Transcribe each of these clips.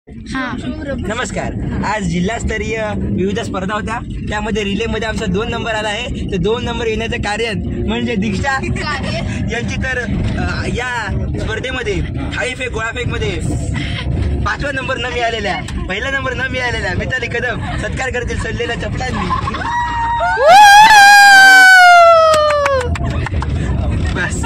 नमस्कार. आज जिल्हास्तरीय विविध स्पर्धा होत्या. त्यामध्ये रिले मध्ये आमचा 2 नंबर आला आहे. ते 2 नंबर येण्याचं कारण म्हणजे दीक्षा यांची तर या स्पर्धेमध्ये थाळीफेक गोळाफेक मध्ये 5वा नंबर न मिळालेल्या, पहिला नंबर न मिळालेल्या मिताली कदम सत्कार करतील सडलेल्या चपलांनी. बस.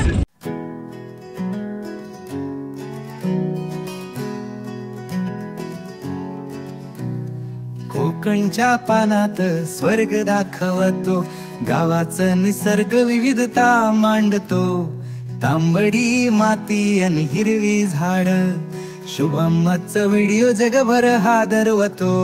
कोकणच्या पानात स्वर्ग दाखवतो, गावाचं निसर्ग विविधता मांडतो. तांबडी माती आणि हिरवी झाड, शुभमचा व्हिडिओ जगभर हादरवतो.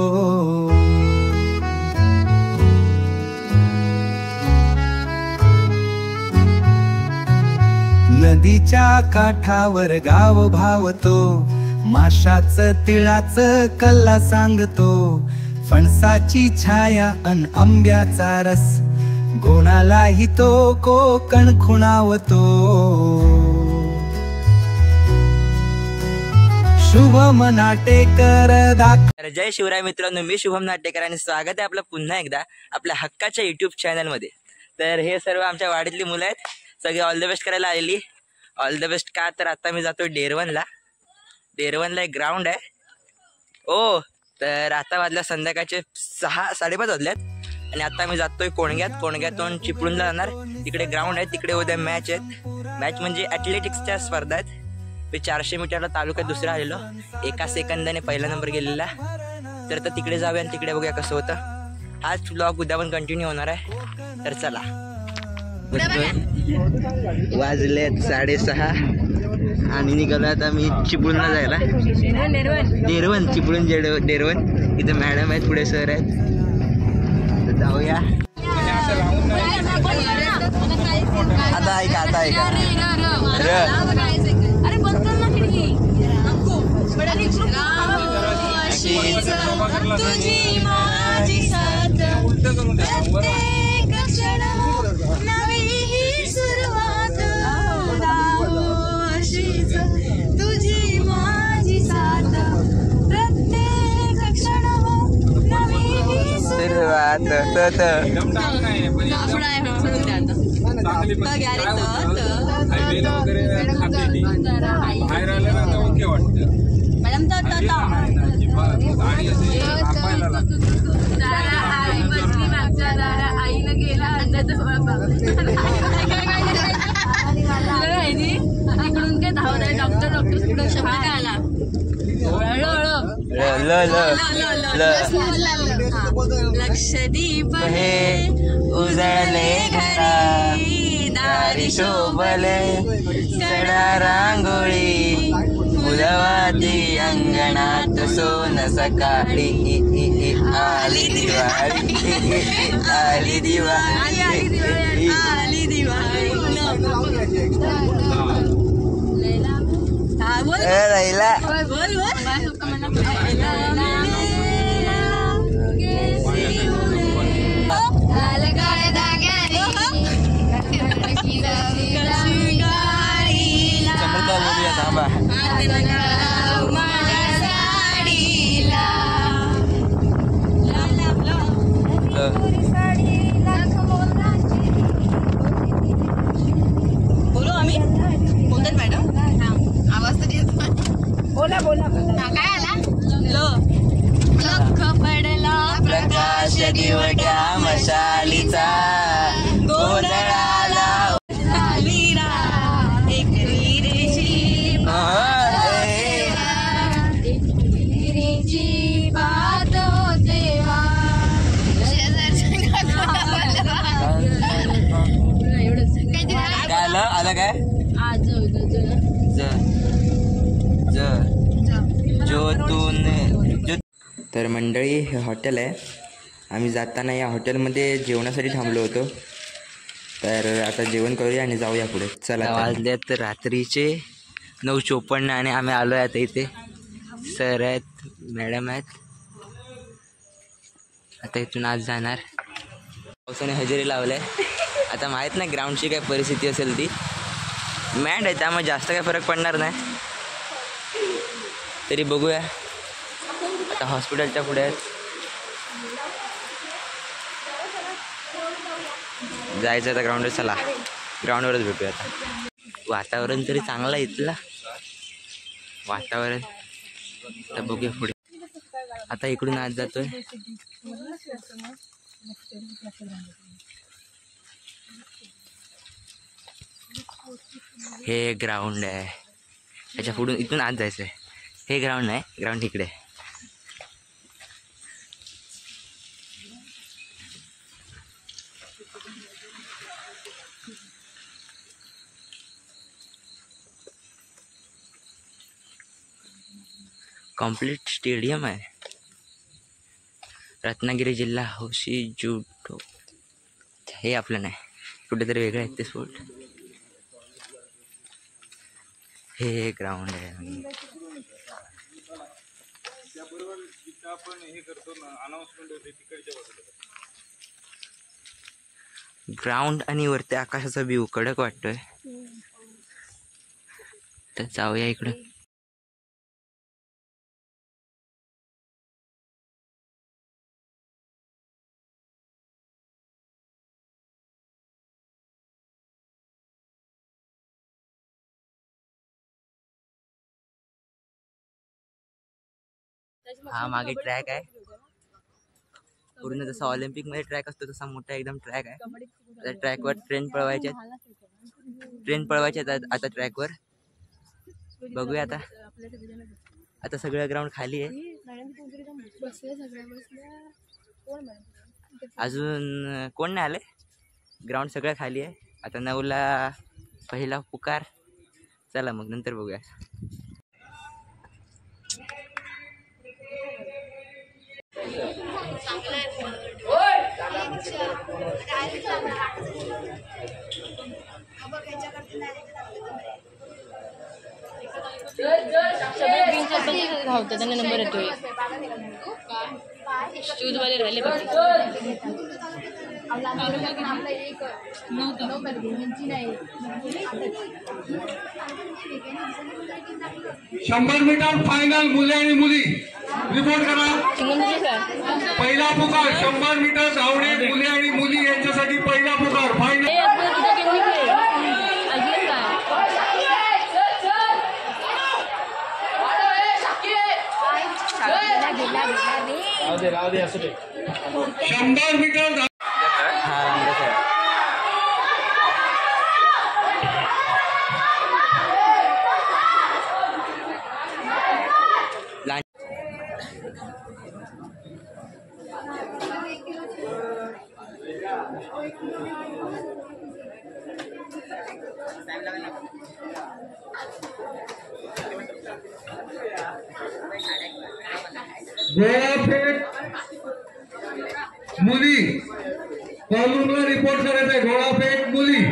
नदीच्या काठावर गाव भावतो, माशाचं तिळाचं कल्ला सांगतो. फणसाची छाया अन आंब्याचा रस, गोणालाही तो कोकण खुणावतो. शुभम नाटेकर जय शिवराय मित्रांनो, मी शुभम नाटेकर आणि स्वागत आहे आपलं पुन्हा एकदा आपल्या हक्काच्या YouTube चॅनलमध्ये. तर हे सर्व आमच्या वाडीतली मुलं आहेत, सगळे ऑल द बेस्ट करायला आलेली. ऑल द बेस्ट का तर आता मी जातो डेरवनला एक ग्राउंड आहे. ओ तर आता वाजल्या संध्याकाळचे 6-5:30 वाजल्यात आणि आता मी जातोय कोणग्यातून चिपळूणला जाणार. तिकडे ग्राउंड आहे, तिकडे उद्या मॅच आहेत. मॅच म्हणजे ॲथलेटिक्सच्या स्पर्धा आहेत. मी 400 मीटरला तालुक्यात दुसरा आलेलो, 1 सेकंदाने पहिला नंबर गेलेला. तर तिकडे जाऊया आणि तिकडे बघूया कसं होतं. हाच ब्लॉग उद्या पण कंटिन्यू होणार आहे. तर चला. वाजलेत 6:30 आणि निघालो आता मी चिपळूणला जायला. डेरवन इथे मॅडम आहेत, पुढे सर आहेत. तर जाऊया. आता ऐका आईनं गेला तिकडून काय धावत आहे. डॉक्टर शब्द काय आला. लक्षदीप हे उजळले घरी, दारी शोभले सडा रांगोळी, फुलवाती अंगणात सोन सकाळी. आली दिवाळी, आली दिवाळी, आली दिवाळी. राहिला थांबा. बोलो आम्ही बोलतात मॅडम. आवाज तर बोला काय आला. लख पडला प्रकाश दिवट्या मशालीचा, गोंधळाला आला काय. तर मंडळी, हे हॉटेल आहे. आम्ही जाताना या हॉटेलमध्ये जेवणासाठी थांबलो होतो. तर आता जेवण करूया आणि जाऊया पुढे. चला. वाजलेत रात्रीचे 9:54 आणि आम्ही आलो आहे आता. इथे सर आहेत, मॅडम आहेत. आता इथून आज जाणार. पावसाने हजेरी लावलाय. आता माहीत नाही ग्राउंडची काय परिस्थिती असेल ती. मॅट आहे त्यामुळे जास्त काय फरक पडणार नाही. तरी बघूया. आता हॉस्पिटलच्या पुढे आहेत. जायचं आता ग्राउंडवर. चला ग्राउंडवरच भेटूया आता. वातावरण तरी चांगलं आहे इथलं वातावरण. आता बघूया पुढे. आता इकडून आज जातोय. हे ग्राउंड आहे. त्याच्या पुढून इथून आत जायचं आहे. हे ग्राउंड आहे. ग्राउंड इकडे. कॉम्प्लीट स्टेडियम आहे. रत्नागिरी जिल्हा हौशी जुडो. हे आपलं नाही, कुठेतरी वेगळं आहे ते स्पोर्ट. हे ग्राउंड आहे. ग्राउंड आणि वरती आकाशाचा व्ह्यू कडक वाटतोय. तर जाऊया इकडं. हा मागे ट्रॅक आहे. पूर्ण जसा ऑलिम्पिक मध्ये ट्रॅक असतो तसा मोठा एकदम ट्रॅक आहे. त्या ट्रॅकवर ट्रेन पळवायचे आता ट्रॅकवर. बघूया आता. आता सगळं ग्राउंड खाली आहे. अजून कोण नाही आले. ग्राउंड सगळं खाली आहे. आता 9ला पहिला पुकार. चला मग नंतर बघूया. धावतो त्यांना नंबर येतोय. शूज वाले राहिले बाकी. 100 मीटर फायनल मुले आणि मुली रिपोर्ट करा. पहिला पुकार 100 मीटर धावणे मुले आणि मुली यांच्यासाठी पहिला पुकार फायनल. राहू दे असू दे. 100 मीटर गोळाफेक मुली कॉलूमला रिपोर्ट करायचा आहे. गोळाफेक मुली.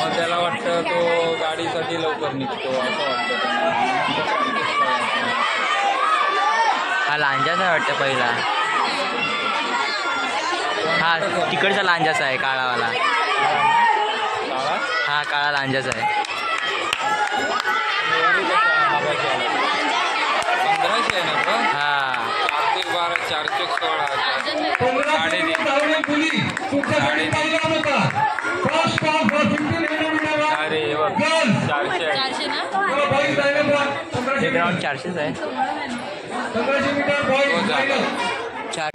मग त्याला वाटतं तो गाडीसाठी लवकर निघतो असं वाटतं त्यांना. हा लांजाचा आहे वाटतं पहिला. हा तिकडचा लांजाचा आहे काळावाला. काळा हा काळा लांजाचा आहे. 1500 आहे ना तो. हा 412 416 1500 धावणे मुली तुमच्यासाठी पहिला होता. First stop 1500 meter. अरे हे बघ गर्ल्स 400 आहे. 400 ना. Boys final. हे ग्राउंड 400च आहे. 1500 मीटर बॉईज फायनल. चार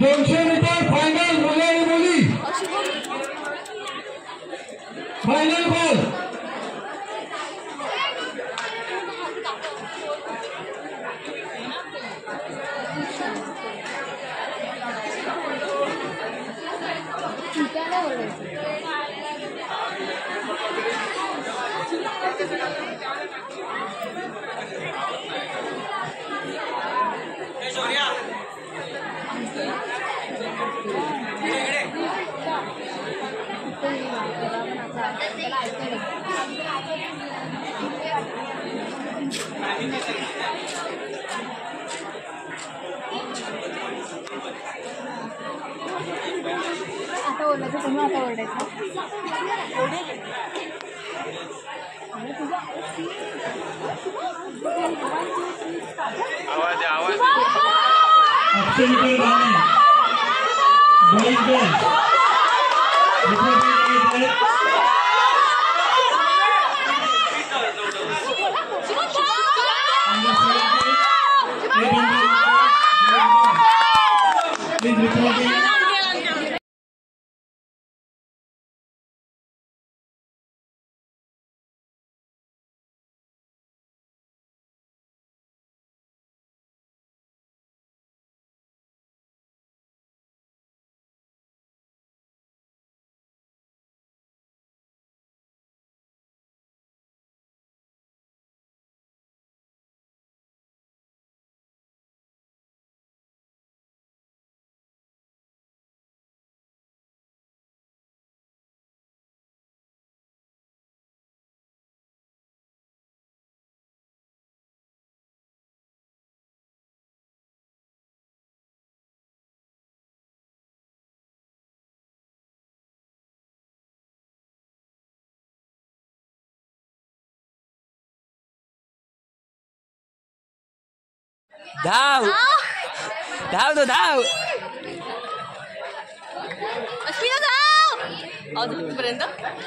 दोनशे मीटर फायनल मुले आणि मुली फायनल बॉल धाव धाव तो धाव अजूनपर्यंत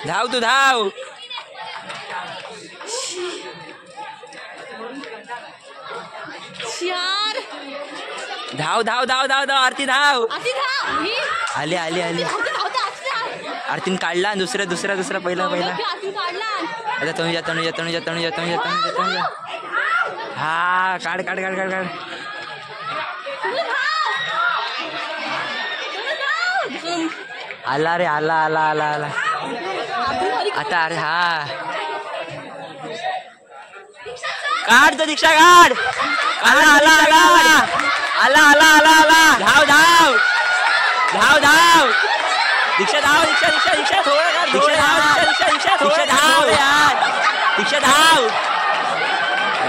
धाव तू धाव यार धाव धाव धाव धाव धाव आरती धाव आधी धाव ही आली आली आली आरतीन काढला दुसरा दुसरा दुसरा पहिला पहिला आधी काढला आता तनुजा तनुजा तनुजा तनुजा तनुजा तनुजा तनुजा हा काढ काढ काढ काढ काढ आला रे आला आला आला आला आता अरे हा काढ तो दीक्षा काढ आला आला आला आला आला आला आला धाव धाव धाव धाव दीक्षा धाव दीक्षा दीक्षा दीक्षा थोडं काढ दीक्षा धाव दीक्षा दीक्षा दीक्षा धाव यार दीक्षा धाव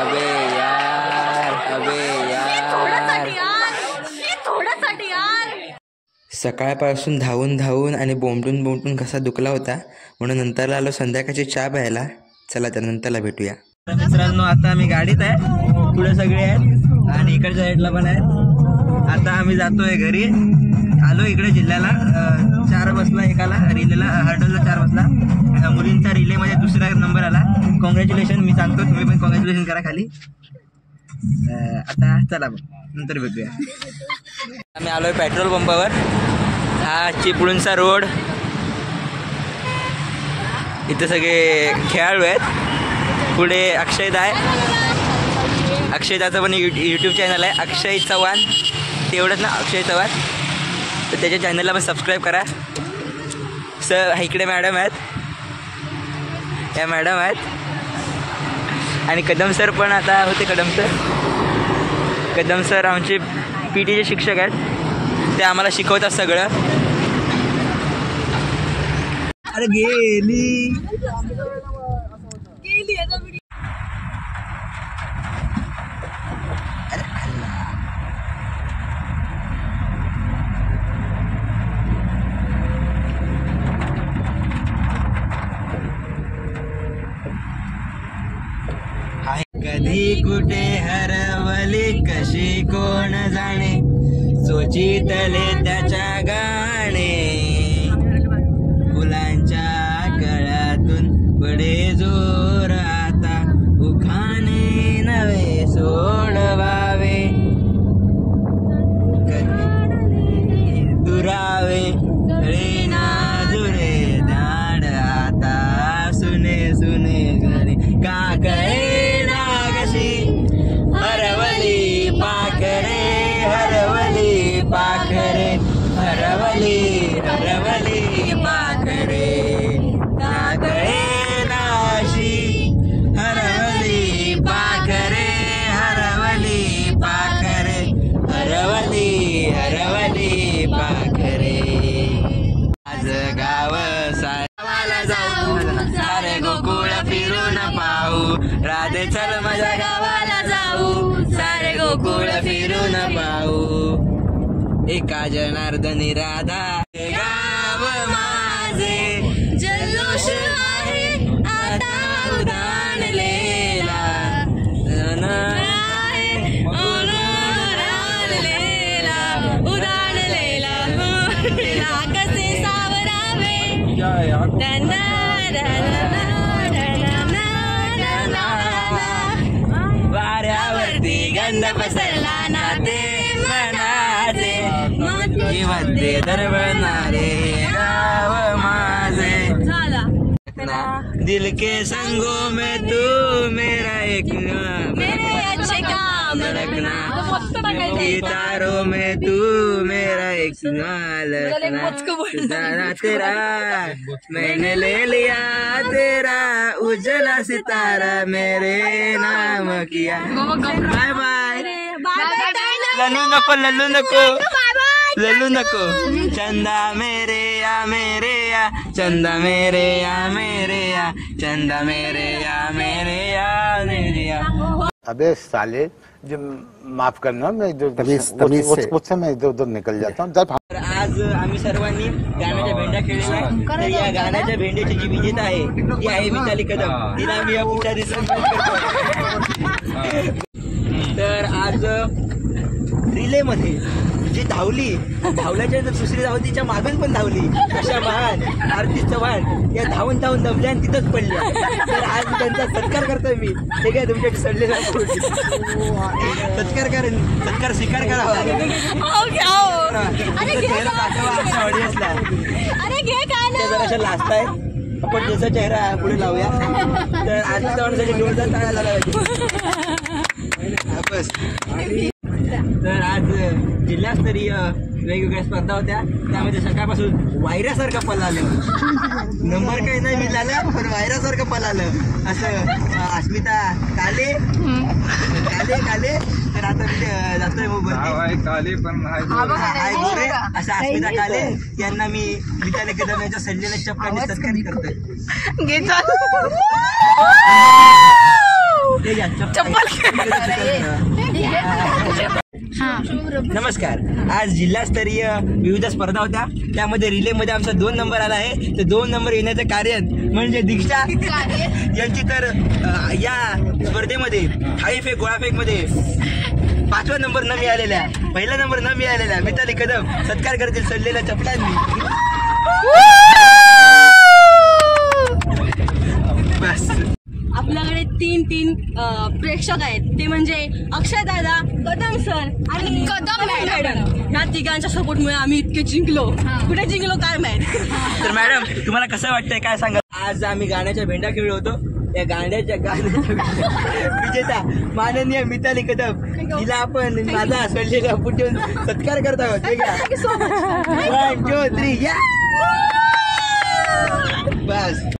अबे सकाळपासून धावून धावून आणि बोंबटून बोंबटून कसा दुखला होता म्हणून नंतरला आलो संध्याकाळची चहा प्यायला. चला तर नंतरला भेटूया. मित्रांनो आता आम्ही गाडीत आहे, पुढे सगळे आहेत आणि इकडच्या साईडला पण आहेत. आता आम्ही जातोय घरी. आलो इकडे जिल्ह्याला 4 बसला, एकाला रिलेला हर्डलला 4 बसला. मुलींचा रिलेमध्ये दुसरा नंबर आला. कॉंग्रॅच्युलेशन मी सांगतो, तुम्ही पण कॉंग्रॅच्युलेशन करा खाली. आता चला नंतर भेटूया. आम्ही आलोय पेट्रोल पंपावर. हा चिपळूणचा रोड. इथं सगळे खेळाडू आहेत. पुढे अक्षयदा आहे. अक्षयदाचं पण यूट्यूब चॅनल आहे, अक्षय चव्हाण. तेवढंच ना, अक्षय चव्हाण. तर त्याच्या चॅनलला पण सबस्क्राईब करा. इकडे मॅडम आहेत, या मॅडम आहेत. आणि कदम सर पण आता होते. कदम सर आमचे PT चे शिक्षक आहेत. ते आम्हाला शिकवतात सगळं. अरे गेली कधी कुठे हरवली कशी कोण जाणे, सोचितले त्याच्या गाणे. फुलांच्या कळ्यातून पडे जोर आता, उखाणे नवे सोडवावे, दुरावे रे नाजुरे दाड आता. सुने सुने घरी काकडे हरवली पाखरे, हरवली पाखरे, हरवली हरवली पाखरे. काकडे नाशी हरवली पाखरे, हरवली पाखरे, हरवली हरवली पाखरे. आज गाव सारवाला जाऊ, सारे गोकुळ फिरून पाहू. राधे चल माझ्या गावाला जाऊ, सारे गोकुळ फिरून पाहू. एका जनार्दनी राधा गाव दरबनारे गाव माझे झाला दिल के संगों में तू मेरा एक मेरे अच्छे काम रखना मस्त टाकायचं सितारों में तू मेरा एक रखना तेरा मैंने ले लिया तेरा उजला सितारा मेरे नाम किया बाय बाय लल्लू नको लल्लू नको लल्लू नको चंदा मेरे या चंदा मेरे या चंदा मेरे या अबे साले जो माफ करना मैं जो उससे मैं इधर उधर निकल जाता हूँ जब तर आज आम्ही सर्वांनी गाण्याच्या भेंड्या खेळलेल्या आहे. तर या गाण्याच्या भेंड्याची जी विजेता आहे ती आहे मिताली कदम. तिला आम्ही पुढच्या दिवसात तर आज रिले मध्ये जी धावली धावल्याच्या नंतर दुसरी धावली तिच्या मागून पण धावली अशा महान आरती चव्हाण या धावून दमल्या आणि तिथंच पडल्या. तर आज त्यांचा सत्कार करतोय मी. ते काय तुमच्याकडे सडलेला सत्कार स्वीकार करावा ऑडियन्सला. अरे घे काय त्या जराशा लास्ट आहे आपण त्याचा चेहरा पुढे लावूया. तर आरती चव्हाणसाठी जोरदार टाळ्या झाला बस. तर आज जिल्हास्तरीय वेगवेगळ्या स्पर्धा होत्या त्यामध्ये सकाळपासून वायऱ्यासारखं पळालं. नंबर काही नाही मिळालं पण वायऱ्यासारखं पळालं असं अस्मिता काले. तर आता मी जातोय मोबाईल काले पण हाय गोरे असं अस्मिता काले यांना मी मिताली कदम यांच्या सडलेल्या शब्दाने सत्कार करतोय. नमस्कार. आज जिल्हास्तरीय विविध स्पर्धा होत्या त्यामध्ये रिले मध्ये आमचा 2 नंबर आला आहे. ते 2 नंबर येण्याचं कारण म्हणजे दीक्षा यांची तर या स्पर्धेमध्ये थाळीफेक गोळाफेक मध्ये 5वा नंबर न मिळालेल्या 1ला नंबर न मिळालेल्या मिताली कदम सत्कार करतील सडलेल्या चपलांनी. बस. आपल्याकडे 3 प्रेक्षक आहेत ते म्हणजे अक्षय दादा, कदम सर आणि कदम मॅडम. ह्या तिघांच्या सपोर्टमुळे आम्ही इतके जिंकलो. कुठे जिंकलो काय माहित. तर मॅडम तुम्हाला कसं वाटतंय काय सांगा. आज आम्ही गाण्याच्या भेंड्या खेळलो होतो. या गाण्याच्या विजेता माननीय मिताली कदम हिला आपण माझा सडलेला पुढे सत्कार करत आहोत. 1 2 3 या बस.